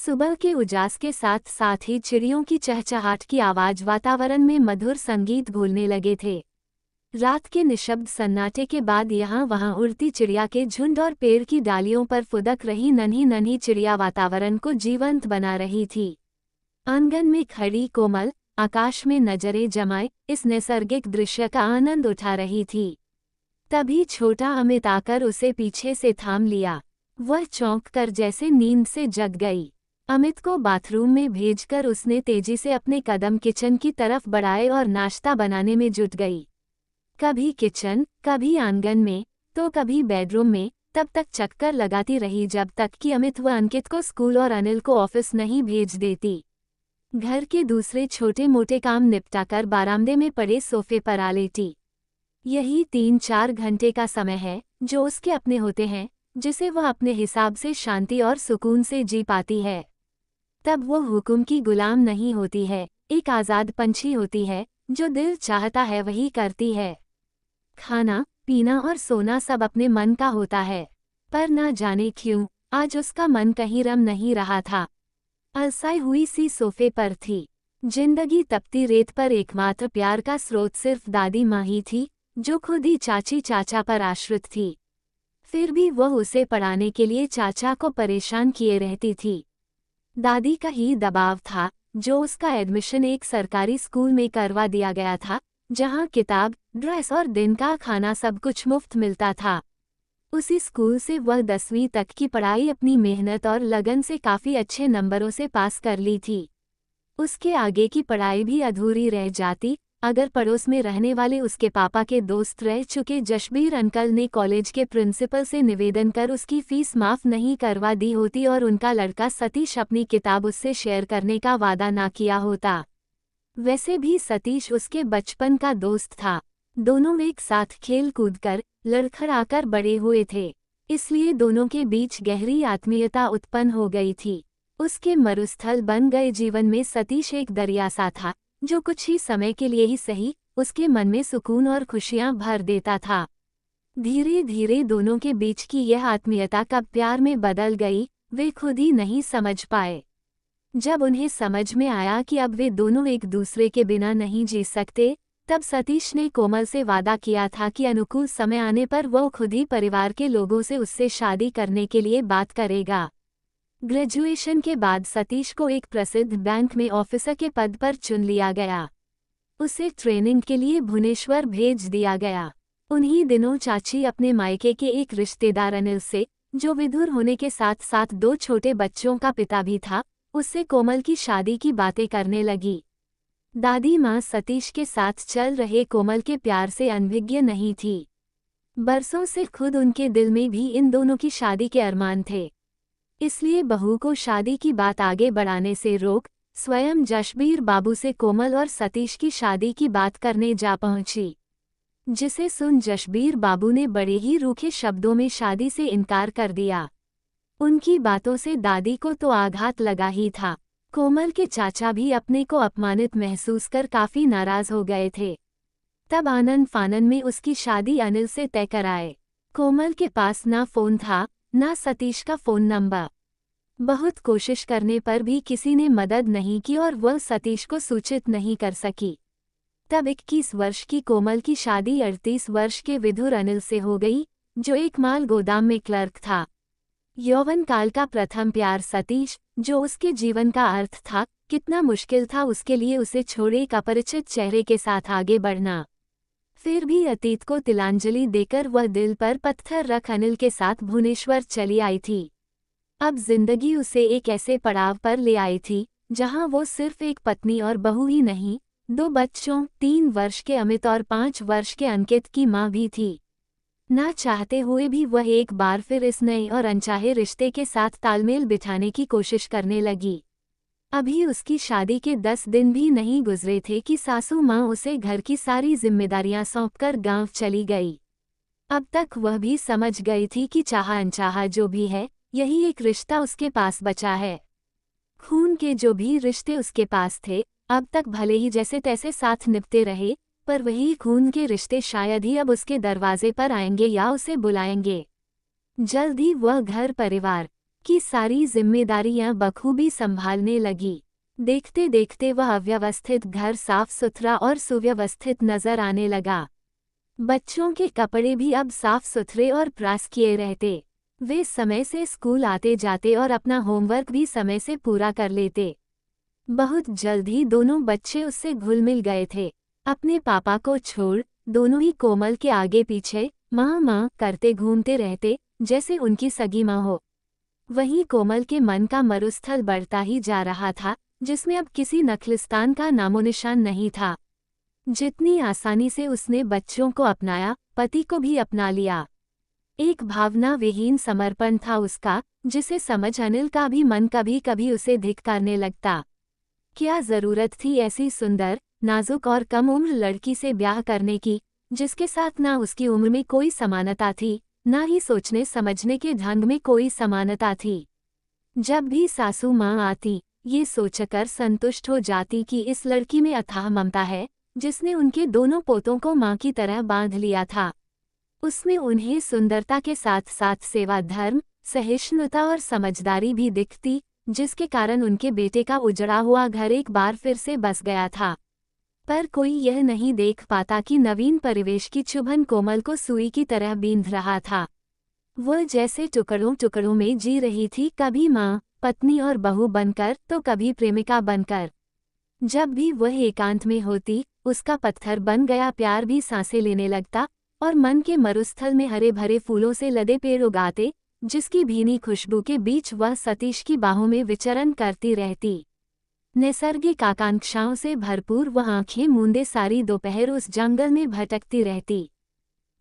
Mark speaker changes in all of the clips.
Speaker 1: सुबह के उजास के साथ साथ ही चिड़ियों की चहचहाट की आवाज वातावरण में मधुर संगीत घोलने लगे थे। रात के निशब्द सन्नाटे के बाद यहाँ वहाँ उड़ती चिड़िया के झुंड और पेड़ की डालियों पर फुदक रही नन्ही नन्ही चिड़िया वातावरण को जीवंत बना रही थी। आंगन में खड़ी कोमल आकाश में नजरें जमाए इस नैसर्गिक दृश्य का आनंद उठा रही थी। तभी छोटा अमित आकर उसे पीछे से थाम लिया। वह चौंक कर जैसे नींद से जग गई। अमित को बाथरूम में भेजकर उसने तेजी से अपने कदम किचन की तरफ बढ़ाए और नाश्ता बनाने में जुट गई। कभी किचन, कभी आंगन में, तो कभी बेडरूम में, तब तक चक्कर लगाती रही जब तक कि अमित व अंकित को स्कूल और अनिल को ऑफिस नहीं भेज देती। घर के दूसरे छोटे मोटे काम निपटाकर बरामदे में पड़े सोफे पर आ लेटी। यही 3-4 घंटे का समय है जो उसके अपने होते हैं, जिसे वह अपने हिसाब से शांति और सुकून से जी पाती है। तब वो हुक्म की गुलाम नहीं होती है, एक आज़ाद पंछी होती है जो दिल चाहता है वही करती है। खाना पीना और सोना सब अपने मन का होता है, पर ना जाने क्यों आज उसका मन कहीं रम नहीं रहा था। अलसाई हुई सी सोफे पर थी। जिंदगी तपती रेत पर एकमात्र प्यार का स्रोत सिर्फ दादी माँ ही थी, जो खुद ही चाची चाचा पर आश्रित थी। फिर भी वह उसे पढ़ाने के लिए चाचा को परेशान किए रहती थी। दादी का ही दबाव था जो उसका एडमिशन एक सरकारी स्कूल में करवा दिया गया था, जहां किताब, ड्रेस और दिन का खाना सब कुछ मुफ्त मिलता था। उसी स्कूल से वह 10वीं तक की पढ़ाई अपनी मेहनत और लगन से काफ़ी अच्छे नंबरों से पास कर ली थी। उसके आगे की पढ़ाई भी अधूरी रह जाती अगर पड़ोस में रहने वाले उसके पापा के दोस्त रह चुके जशबीर अंकल ने कॉलेज के प्रिंसिपल से निवेदन कर उसकी फीस माफ़ नहीं करवा दी होती और उनका लड़का सतीश अपनी किताब उससे शेयर करने का वादा ना किया होता। वैसे भी सतीश उसके बचपन का दोस्त था। दोनों एक साथ खेल कूद कर लड़खड़ाकर बड़े हुए थे, इसलिए दोनों के बीच गहरी आत्मीयता उत्पन्न हो गई थी। उसके मरुस्थल बन गए जीवन में सतीश एक दरिया सा था जो कुछ ही समय के लिए ही सही उसके मन में सुकून और खुशियां भर देता था। धीरे धीरे दोनों के बीच की यह आत्मीयता कब प्यार में बदल गई वे खुद ही नहीं समझ पाए। जब उन्हें समझ में आया कि अब वे दोनों एक दूसरे के बिना नहीं जी सकते, तब सतीश ने कोमल से वादा किया था कि अनुकूल समय आने पर वह खुद ही परिवार के लोगों से उससे शादी करने के लिए बात करेगा। ग्रेजुएशन के बाद सतीश को एक प्रसिद्ध बैंक में ऑफिसर के पद पर चुन लिया गया। उसे ट्रेनिंग के लिए भुवनेश्वर भेज दिया गया। उन्हीं दिनों चाची अपने मायके के एक रिश्तेदार अनिल से, जो विधुर होने के साथ साथ 2 छोटे बच्चों का पिता भी था, उससे कोमल की शादी की बातें करने लगी। दादी माँ सतीश के साथ चल रहे कोमल के प्यार से अनभिज्ञ नहीं थी। बरसों से खुद उनके दिल में भी इन दोनों की शादी के अरमान थे, इसलिए बहू को शादी की बात आगे बढ़ाने से रोक स्वयं जशबीर बाबू से कोमल और सतीश की शादी की बात करने जा पहुंची, जिसे सुन जशबीर बाबू ने बड़े ही रूखे शब्दों में शादी से इनकार कर दिया। उनकी बातों से दादी को तो आघात लगा ही था, कोमल के चाचा भी अपने को अपमानित महसूस कर काफ़ी नाराज हो गए थे। तब आनन फानन में उसकी शादी अनिल से तय कराए। कोमल के पास ना फ़ोन था ना सतीश का फ़ोन नंबर। बहुत कोशिश करने पर भी किसी ने मदद नहीं की और वह सतीश को सूचित नहीं कर सकी। तब 21 वर्ष की कोमल की शादी 38 वर्ष के विधुर अनिल से हो गई, जो एक माल गोदाम में क्लर्क था। यौवन काल का प्रथम प्यार सतीश, जो उसके जीवन का अर्थ था, कितना मुश्किल था उसके लिए उसे छोड़े एक अपरिचित चेहरे के साथ आगे बढ़ना। फिर भी अतीत को तिलांजलि देकर वह दिल पर पत्थर रख अनिल के साथ भुवनेश्वर चली आई थी। अब जिंदगी उसे एक ऐसे पड़ाव पर ले आई थी जहां वो सिर्फ एक पत्नी और बहू ही नहीं, 2 बच्चों 3 वर्ष के अमित और 5 वर्ष के अंकित की मां भी थी। ना चाहते हुए भी वह एक बार फिर इस नए और अनचाहे रिश्ते के साथ तालमेल बिठाने की कोशिश करने लगी। अभी उसकी शादी के 10 दिन भी नहीं गुजरे थे कि सासू माँ उसे घर की सारी जिम्मेदारियां सौंपकर गांव चली गई। अब तक वह भी समझ गई थी कि चाहा अनचाहा जो भी है, यही एक रिश्ता उसके पास बचा है। खून के जो भी रिश्ते उसके पास थे, अब तक भले ही जैसे तैसे साथ निपटे रहे, पर वही खून के रिश्ते शायद ही अब उसके दरवाजे पर आएंगे या उसे बुलाएंगे। जल्द ही वह घर परिवार, की सारी जिम्मेदारियां बखूबी संभालने लगी। देखते देखते वह अव्यवस्थित घर साफ सुथरा और सुव्यवस्थित नजर आने लगा। बच्चों के कपड़े भी अब साफ सुथरे और प्रेस किए रहते। वे समय से स्कूल आते जाते और अपना होमवर्क भी समय से पूरा कर लेते। बहुत जल्द ही दोनों बच्चे उससे घुल मिल गए थे। अपने पापा को छोड़ दोनों ही कोमल के आगे पीछे माँ माँ करते घूमते रहते, जैसे उनकी सगी माँ हो। वहीं कोमल के मन का मरुस्थल बढ़ता ही जा रहा था, जिसमें अब किसी नखलिस्तान का नामोनिशान नहीं था। जितनी आसानी से उसने बच्चों को अपनाया, पति को भी अपना लिया। एक भावना विहीन समर्पण था उसका, जिसे समझ अनिल का भी मन कभी कभी उसे धिक्कारने लगता। क्या जरूरत थी ऐसी सुंदर, नाजुक और कम उम्र लड़की से ब्याह करने की, जिसके साथ ना उसकी उम्र में कोई समानता थी, ना ही सोचने समझने के ढंग में कोई समानता थी। जब भी सासू माँ आती, ये सोचकर संतुष्ट हो जाती कि इस लड़की में अथाह ममता है, जिसने उनके दोनों पोतों को माँ की तरह बांध लिया था। उसमें उन्हें सुंदरता के साथ साथ सेवा धर्म, सहिष्णुता और समझदारी भी दिखती, जिसके कारण उनके बेटे का उजड़ा हुआ घर एक बार फिर से बस गया था। पर कोई यह नहीं देख पाता कि नवीन परिवेश की चुभन कोमल को सुई की तरह बींध रहा था। वह जैसे टुकड़ों टुकड़ों में जी रही थी, कभी माँ, पत्नी और बहू बनकर तो कभी प्रेमिका बनकर। जब भी वह एकांत में होती, उसका पत्थर बन गया प्यार भी सांसें लेने लगता और मन के मरुस्थल में हरे भरे फूलों से लदे पेड़ उगाते, जिसकी भीनी खुशबू के बीच वह सतीश की बाहों में विचरण करती रहती। नैसर्गिक आकांक्षाओं से भरपूर वह आंखें मूंदे सारी दोपहर उस जंगल में भटकती रहती।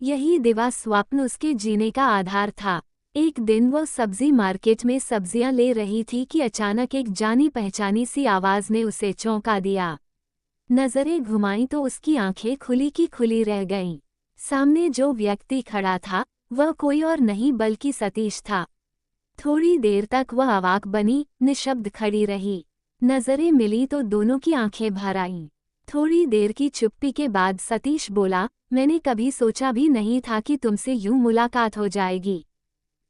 Speaker 1: यही दिवा स्वप्न उसके जीने का आधार था। एक दिन वह सब्जी मार्केट में सब्जियां ले रही थी कि अचानक एक जानी पहचानी सी आवाज ने उसे चौंका दिया। नजरें घुमाईं तो उसकी आंखें खुली की खुली रह गईं। सामने जो व्यक्ति खड़ा था, वह कोई और नहीं बल्कि सतीश था। थोड़ी देर तक वह अवाक बनी, निशब्द खड़ी रही। नजरें मिली तो दोनों की आंखें भर आईं। थोड़ी देर की चुप्पी के बाद सतीश बोला, मैंने कभी सोचा भी नहीं था कि तुमसे यूं मुलाकात हो जाएगी।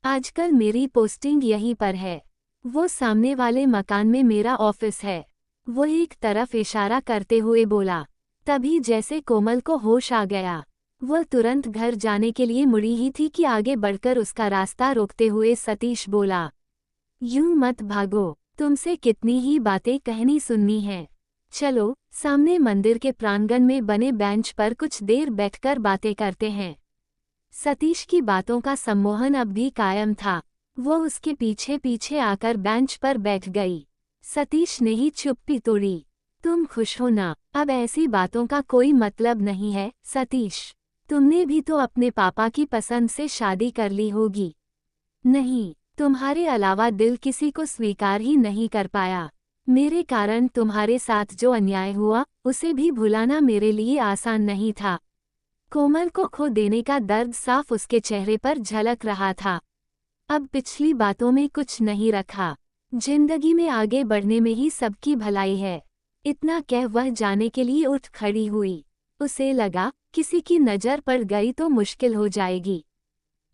Speaker 1: आजकल मेरी पोस्टिंग यहीं पर है। वो सामने वाले मकान में मेरा ऑफिस है। वो एक तरफ इशारा करते हुए बोला। तभी जैसे कोमल को होश आ गया। वह तुरंत घर जाने के लिए मुड़ी ही थी कि आगे बढ़कर उसका रास्ता रोकते हुए सतीश बोला, यूं मत भागो, तुमसे कितनी ही बातें कहनी सुननी है। चलो, सामने मंदिर के प्रांगण में बने बेंच पर कुछ देर बैठकर बातें करते हैं। सतीश की बातों का सम्मोहन अब भी कायम था। वो उसके पीछे पीछे आकर बेंच पर बैठ गई। सतीश ने ही चुप्पी तोड़ी। तुम खुश हो ना? अब ऐसी बातों का कोई मतलब नहीं है सतीश। तुमने भी तो अपने पापा की पसंद से शादी कर ली होगी। नहीं, तुम्हारे अलावा दिल किसी को स्वीकार ही नहीं कर पाया। मेरे कारण तुम्हारे साथ जो अन्याय हुआ, उसे भी भुलाना मेरे लिए आसान नहीं था। कोमल को खो देने का दर्द साफ उसके चेहरे पर झलक रहा था। अब पिछली बातों में कुछ नहीं रखा। जिंदगी में आगे बढ़ने में ही सबकी भलाई है। इतना कह वह जाने के लिए उठ खड़ी हुई। उसे लगा किसी की नज़र पड़ गई तो मुश्किल हो जाएगी।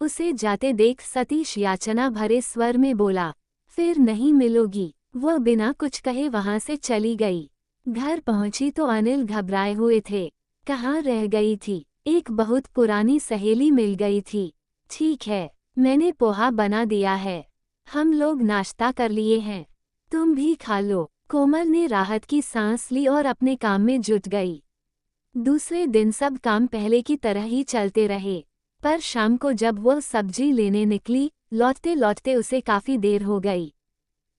Speaker 1: उसे जाते देख सतीश याचना भरे स्वर में बोला, फिर नहीं मिलोगी। वह बिना कुछ कहे वहां से चली गई। घर पहुंची तो अनिल घबराए हुए थे। कहाँ रह गई थी? एक बहुत पुरानी सहेली मिल गई थी। ठीक है, मैंने पोहा बना दिया है। हम लोग नाश्ता कर लिए हैं, तुम भी खा लो। कोमल ने राहत की सांस ली और अपने काम में जुट गई। दूसरे दिन सब काम पहले की तरह ही चलते रहे, पर शाम को जब वह सब्जी लेने निकली, लौटते लौटते उसे काफी देर हो गई।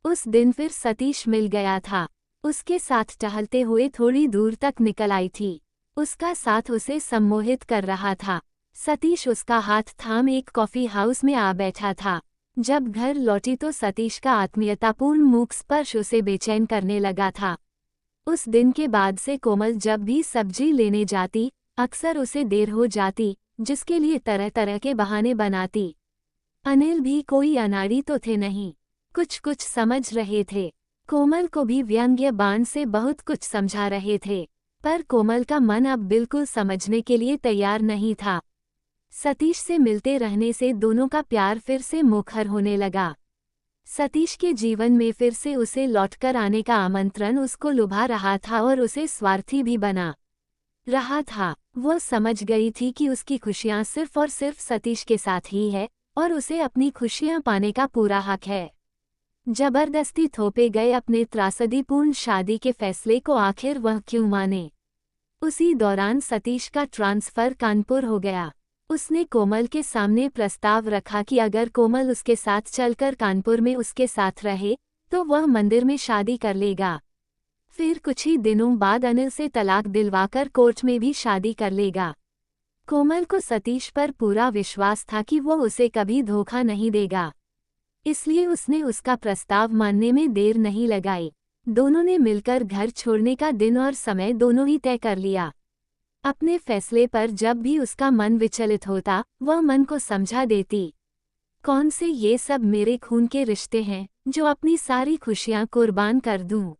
Speaker 1: उस दिन फिर सतीश मिल गया था। उसके साथ टहलते हुए थोड़ी दूर तक निकल आई थी। उसका साथ उसे सम्मोहित कर रहा था। सतीश उसका हाथ थाम एक कॉफी हाउस में आ बैठा था। जब घर लौटी तो सतीश का आत्मीयतापूर्ण मुख स्पर्श उसे बेचैन करने लगा था। उस दिन के बाद से कोमल जब भी सब्जी लेने जाती, अक्सर उसे देर हो जाती, जिसके लिए तरह तरह के बहाने बनाती। अनिल भी कोई अनाड़ी तो थे नहीं, कुछ कुछ समझ रहे थे। कोमल को भी व्यंग्य बाण से बहुत कुछ समझा रहे थे, पर कोमल का मन अब बिल्कुल समझने के लिए तैयार नहीं था। सतीश से मिलते रहने से दोनों का प्यार फिर से मुखर होने लगा। सतीश के जीवन में फिर से उसे लौटकर आने का आमंत्रण उसको लुभा रहा था और उसे स्वार्थी भी बना रहा था। वो समझ गई थी कि उसकी खुशियां सिर्फ और सिर्फ सतीश के साथ ही है और उसे अपनी खुशियां पाने का पूरा हक है। जबरदस्ती थोपे गए अपने त्रासदीपूर्ण शादी के फैसले को आखिर वह क्यों माने। उसी दौरान सतीश का ट्रांसफर कानपुर हो गया। उसने कोमल के सामने प्रस्ताव रखा कि अगर कोमल उसके साथ चलकर कानपुर में उसके साथ रहे तो वह मंदिर में शादी कर लेगा। फिर कुछ ही दिनों बाद अनिल से तलाक दिलवाकर कोर्ट में भी शादी कर लेगा। कोमल को सतीश पर पूरा विश्वास था कि वो उसे कभी धोखा नहीं देगा, इसलिए उसने उसका प्रस्ताव मानने में देर नहीं लगाई। दोनों ने मिलकर घर छोड़ने का दिन और समय दोनों ही तय कर लिया। अपने फैसले पर जब भी उसका मन विचलित होता वह मन को समझा देती। कौन से ये सब मेरे खून के रिश्ते हैं जो अपनी सारी खुशियां कुर्बान कर दूं।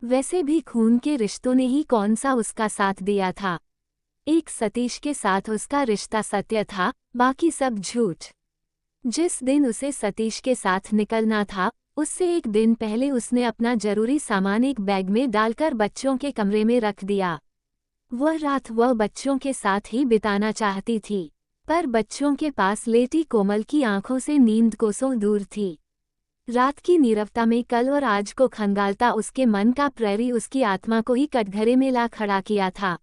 Speaker 1: वैसे भी खून के रिश्तों ने ही कौन सा उसका साथ दिया था। एक सतीश के साथ उसका रिश्ता सत्य था, बाकी सब झूठ। जिस दिन उसे सतीश के साथ निकलना था उससे एक दिन पहले उसने अपना जरूरी सामान एक बैग में डालकर बच्चों के कमरे में रख दिया। वह रात वह बच्चों के साथ ही बिताना चाहती थी, पर बच्चों के पास लेटी कोमल की आंखों से नींद कोसों दूर थी। रात की नीरवता में कल और आज को खंगालता उसके मन का प्रहरी उसकी आत्मा को ही कटघरे में ला खड़ा किया था।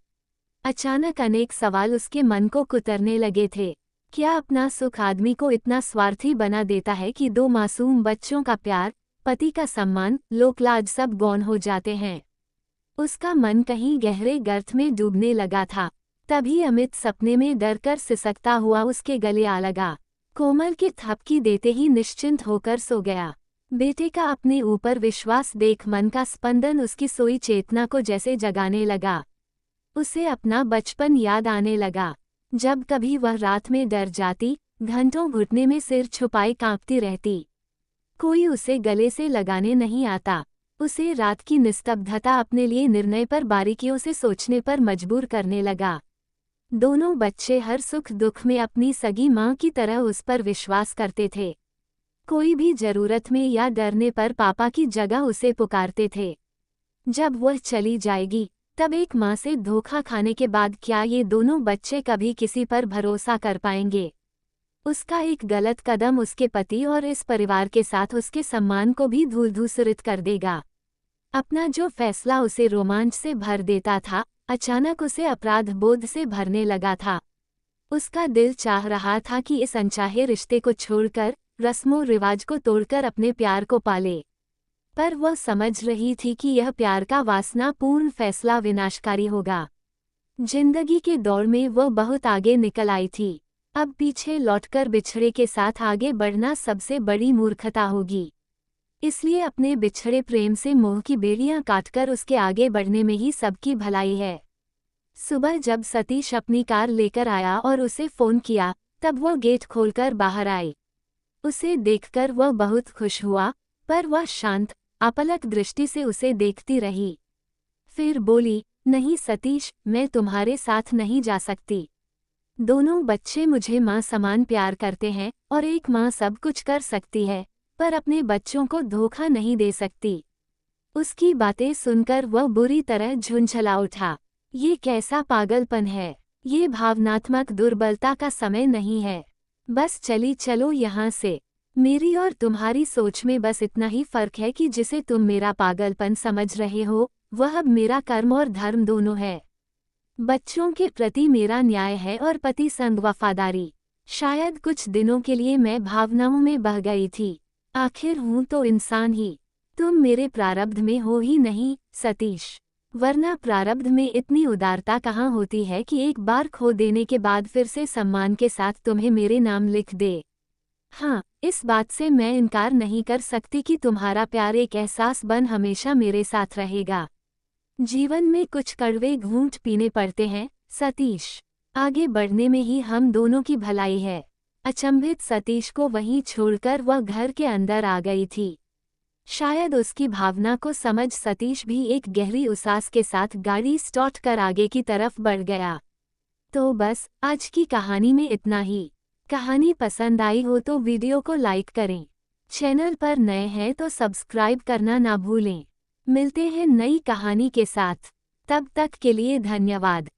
Speaker 1: अचानक अनेक सवाल उसके मन को कुतरने लगे थे। क्या अपना सुख आदमी को इतना स्वार्थी बना देता है कि दो मासूम बच्चों का प्यार, पति का सम्मान, लोकलाज सब गौण हो जाते हैं। उसका मन कहीं गहरे गर्त में डूबने लगा था। तभी अमित सपने में डरकर सिसकता हुआ उसके गले आ लगा। कोमल के थपकी देते ही निश्चिंत होकर सो गया। बेटे का अपने ऊपर विश्वास देख मन का स्पंदन उसकी सोई चेतना को जैसे जगाने लगा। उसे अपना बचपन याद आने लगा, जब कभी वह रात में डर जाती, घंटों घुटने में सिर छुपाए कांपती रहती। कोई उसे गले से लगाने नहीं आता। उसे रात की निस्तब्धता अपने लिए निर्णय पर बारीकियों से सोचने पर मजबूर करने लगा। दोनों बच्चे हर सुख दुख में अपनी सगी मां की तरह उस पर विश्वास करते थे। कोई भी जरूरत में या डरने पर पापा की जगह उसे पुकारते थे। जब वह चली जाएगी तब एक मां से धोखा खाने के बाद क्या ये दोनों बच्चे कभी किसी पर भरोसा कर पाएंगे। उसका एक गलत कदम उसके पति और इस परिवार के साथ उसके सम्मान को भी धूल-धूसरित कर देगा। अपना जो फैसला उसे रोमांच से भर देता था, अचानक उसे अपराध बोध से भरने लगा था। उसका दिल चाह रहा था कि इस अनचाहे रिश्ते को छोड़कर, रस्मों रिवाज को तोड़कर अपने प्यार को पाले। पर वह समझ रही थी कि यह प्यार का वासनापूर्ण फैसला विनाशकारी होगा। जिंदगी के दौर में वह बहुत आगे निकल आई थी। अब पीछे लौटकर बिछड़े के साथ आगे बढ़ना सबसे बड़ी मूर्खता होगी। इसलिए अपने बिछड़े प्रेम से मोह की बेड़ियां काटकर उसके आगे बढ़ने में ही सबकी भलाई है। सुबह जब सतीश अपनी कार लेकर आया और उसे फोन किया, तब वह गेट खोलकर बाहर आई। उसे देखकर वह बहुत खुश हुआ, पर वह शांत, अपलक दृष्टि से उसे देखती रही। फिर बोली, नहीं सतीश, मैं तुम्हारे साथ नहीं जा सकती। दोनों बच्चे मुझे माँ समान प्यार करते हैं और एक माँ सब कुछ कर सकती है, पर अपने बच्चों को धोखा नहीं दे सकती। उसकी बातें सुनकर वह बुरी तरह झुंझला उठा। ये कैसा पागलपन है। ये भावनात्मक दुर्बलता का समय नहीं है। बस चली चलो यहाँ से। मेरी और तुम्हारी सोच में बस इतना ही फर्क है कि जिसे तुम मेरा पागलपन समझ रहे हो, वह अब मेरा कर्म और धर्म दोनों है। बच्चों के प्रति मेरा न्याय है और पति संग वफादारी। शायद कुछ दिनों के लिए मैं भावनाओं में बह गई थी। आखिर हूँ तो इंसान ही। तुम मेरे प्रारब्ध में हो ही नहीं, सतीश। वरना प्रारब्ध में इतनी उदारता कहाँ होती है कि एक बार खो देने के बाद फिर से सम्मान के साथ तुम्हें मेरे नाम लिख दे। हाँ, इस बात से मैं इनकार नहीं कर सकती कि तुम्हारा प्यार एक एहसास बन हमेशा मेरे साथ रहेगा। जीवन में कुछ कड़वे घूंट पीने पड़ते हैं, सतीश। आगे बढ़ने में ही हम दोनों की भलाई है। अचंभित सतीश को वहीं छोड़कर वह घर के अंदर आ गई थी। शायद उसकी भावना को समझ सतीश भी एक गहरी उसास के साथ गाड़ी स्टार्ट कर आगे की तरफ बढ़ गया। तो बस आज की कहानी में इतना ही। कहानी पसंद आई हो तो वीडियो को लाइक करें। चैनल पर नए हैं तो सब्सक्राइब करना ना भूलें। मिलते हैं नई कहानी के साथ। तब तक के लिए धन्यवाद।